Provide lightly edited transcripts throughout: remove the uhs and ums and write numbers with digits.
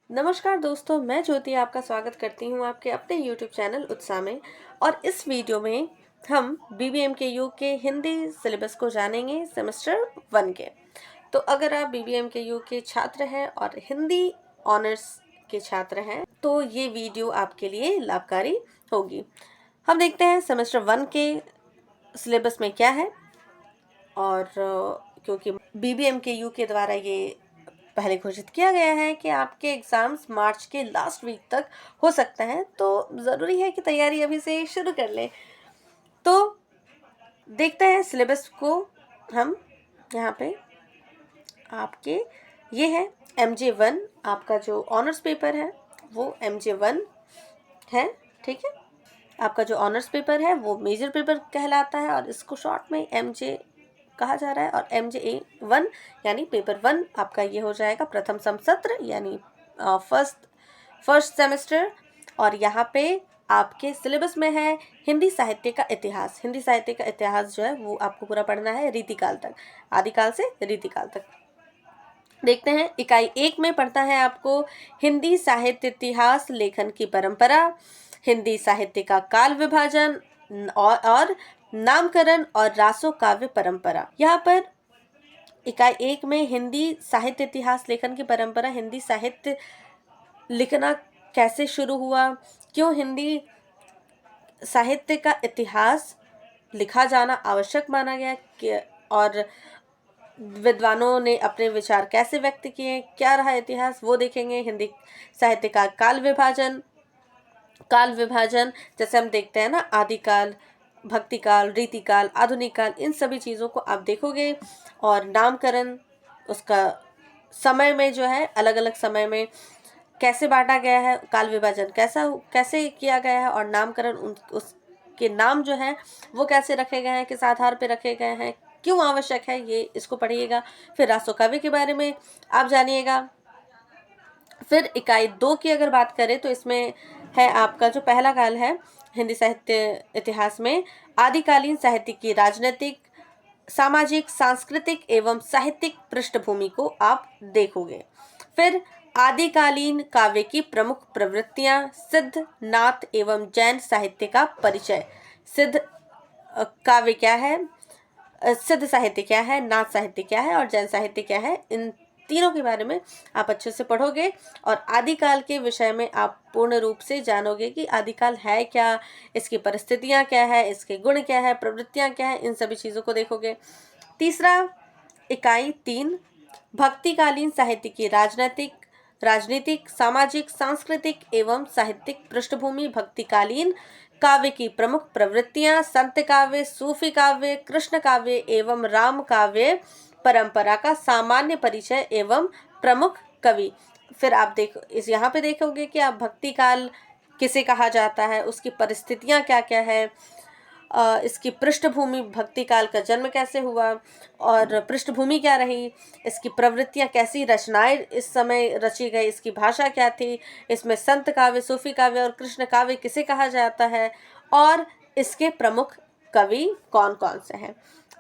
नमस्कार दोस्तों, मैं ज्योति आपका स्वागत करती हूँ आपके अपने YouTube चैनल उत्साह में। और इस वीडियो में हम BBMKU के हिंदी सिलेबस को जानेंगे सेमेस्टर 1 के। तो अगर आप BBMKU के छात्र हैं और हिंदी ऑनर्स के छात्र हैं तो ये वीडियो आपके लिए लाभकारी होगी। हम देखते हैं सेमेस्टर 1 के सिलेबस में क्या है। और क्योंकि BBMKU के द्वारा ये पहले घोषित किया गया है कि आपके एग्ज़ाम्स मार्च के लास्ट वीक तक हो सकता है, तो ज़रूरी है कि तैयारी अभी से शुरू कर लें। तो देखते हैं सिलेबस को हम यहाँ पे। आपके ये है MJ1, आपका जो ऑनर्स पेपर है वो MJ1 है, ठीक है। आपका जो ऑनर्स पेपर है वो मेजर पेपर कहलाता है और इसको शॉर्ट में MJ कहा जा रहा है। और MJ1 यानी पेपर 1 आपका ये हो जाएगा प्रथम समसत्र यानी फर्स्ट सेमेस्टर। और यहाँ पे आपके सिलेबस में है हिंदी साहित्य का इतिहास। हिंदी साहित्य का इतिहास जो है वो आपको पूरा पढ़ना है रीतिकाल तक, आदिकाल से रीतिकाल तक। देखते हैं इकाई 1 में पढ़ता है आपको हिंदी साहित्य इतिहास, लेखन की परंपरा, हिंदी साहित्य का काल विभाजन और नामकरण और रासो काव्य परंपरा। यहाँ पर इकाई 1 में हिंदी साहित्य इतिहास, लेखन की परंपरा, हिंदी साहित्य लिखना कैसे शुरू हुआ, क्यों हिंदी साहित्य का इतिहास लिखा जाना आवश्यक माना गया, और विद्वानों ने अपने विचार कैसे व्यक्त किए, क्या रहा इतिहास, वो देखेंगे। हिंदी साहित्य का काल विभाजन जैसे हम देखते हैं ना, आदिकाल, भक्तिकाल, रीतिकाल, आधुनिक काल, इन सभी चीज़ों को आप देखोगे। और नामकरण, उसका समय में जो है अलग अलग समय में कैसे बांटा गया है, काल विभाजन कैसे किया गया है, और नामकरण उसके नाम जो है वो कैसे रखे गए हैं, किस आधार पे रखे गए हैं, क्यों आवश्यक है, ये इसको पढ़िएगा। फिर रासो काव्य के बारे में आप जानिएगा। फिर इकाई 2 की अगर बात करें तो इसमें है आपका जो पहला काल है हिंदी साहित्य इतिहास में, आदिकालीन साहित्य की राजनीतिक, सामाजिक, सांस्कृतिक एवं साहित्यिक पृष्ठभूमि को आप देखोगे। फिर आदिकालीन काव्य की प्रमुख प्रवृत्तियां, सिद्ध, नाथ एवं जैन साहित्य का परिचय। सिद्ध काव्य क्या है, सिद्ध साहित्य क्या है, नाथ साहित्य क्या है और जैन साहित्य क्या है, इन तीनों के बारे में आप अच्छे से पढ़ोगे। और आदिकाल के विषय में आप पूर्ण रूप से जानोगे कि आदिकाल है क्या, इसकी परिस्थितियां क्या है, इसके गुण क्या है, प्रवृत्तियां क्या है, इन सभी चीज़ों को देखोगे। तीसरा इकाई 3, भक्तिकालीन साहित्य की राजनीतिक, सामाजिक, सांस्कृतिक एवं साहित्यिक पृष्ठभूमि, भक्तिकालीन काव्य की प्रमुख प्रवृत्तियां, संत काव्य, सूफी काव्य, कृष्ण काव्य एवं राम काव्य परंपरा का सामान्य परिचय एवं प्रमुख कवि। फिर आप यहाँ पे देखोगे कि आप भक्ति काल किसे कहा जाता है, उसकी परिस्थितियां क्या क्या है, इसकी पृष्ठभूमि, भक्ति काल का जन्म कैसे हुआ और पृष्ठभूमि क्या रही, इसकी प्रवृत्तियां कैसी, रचनाएं इस समय रची गई, इसकी भाषा क्या थी, इसमें संत काव्य, सूफी काव्य और कृष्ण काव्य किसे कहा जाता है, और इसके प्रमुख कवि कौन कौन से हैं।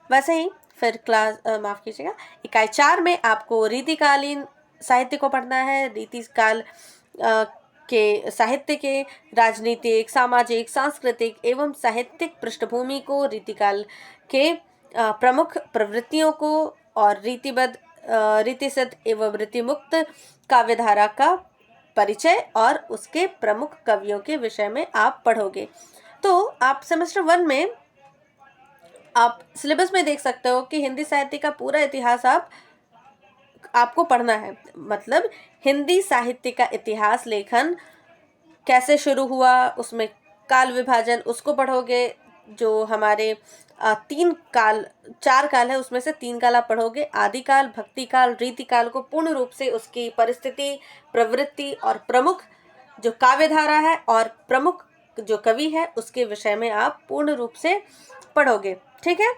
वैसे ही फिर माफ़ कीजिएगा, इकाई 4 में आपको रीतिकालीन साहित्य को पढ़ना है। रीतिकाल के साहित्य के राजनीतिक, सामाजिक, सांस्कृतिक एवं साहित्यिक पृष्ठभूमि को, रीतिकाल के प्रमुख प्रवृत्तियों को और रीतिसिद्ध एवं रीतिमुक्त काव्यधारा का परिचय और उसके प्रमुख कवियों के विषय में आप पढ़ोगे। तो आप सेमेस्टर 1 में आप सिलेबस में देख सकते हो कि हिंदी साहित्य का पूरा इतिहास आपको पढ़ना है। मतलब हिंदी साहित्य का इतिहास, लेखन कैसे शुरू हुआ, उसमें काल विभाजन उसको पढ़ोगे। जो हमारे 4 काल है उसमें से 3 काल आप पढ़ोगे, आदिकाल, भक्तिकाल, रीतिकाल को पूर्ण रूप से उसकी परिस्थिति, प्रवृत्ति और प्रमुख जो काव्यधारा है और प्रमुख जो कवि है उसके विषय में आप पूर्ण रूप से पढ़ोगे, ठीक है।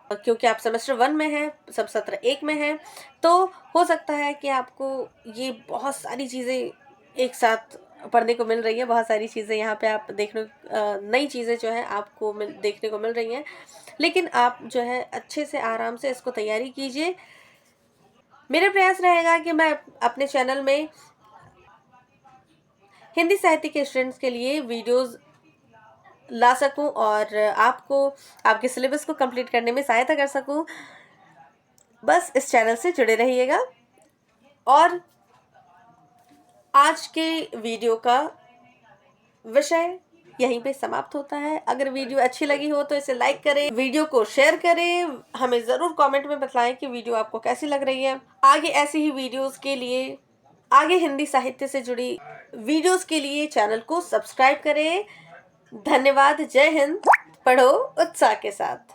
क्योंकि आप सेमेस्टर 1 में हैं, सब सत्र 1 में हैं, तो हो सकता है कि आपको ये बहुत सारी चीज़ें एक साथ पढ़ने को मिल रही है। बहुत सारी चीज़ें यहाँ पे आप नई चीज़ें जो है आपको देखने को मिल रही हैं। लेकिन आप जो है अच्छे से आराम से इसको तैयारी कीजिए। मेरा प्रयास रहेगा कि मैं अपने चैनल में हिंदी साहित्य के स्टूडेंट्स के लिए वीडियोस ला सकूं और आपको आपके सिलेबस को कंप्लीट करने में सहायता कर सकूं, बस इस चैनल से जुड़े रहिएगा। और आज के वीडियो का विषय यहीं पे समाप्त होता है। अगर वीडियो अच्छी लगी हो तो इसे लाइक करें, वीडियो को शेयर करें, हमें ज़रूर कमेंट में बताएं कि वीडियो आपको कैसी लग रही है। आगे ऐसी ही वीडियोस के लिए, आगे हिंदी साहित्य से जुड़ी वीडियोस के लिए चैनल को सब्सक्राइब करें। धन्यवाद। जय हिंद। पढ़ो उत्साह के साथ।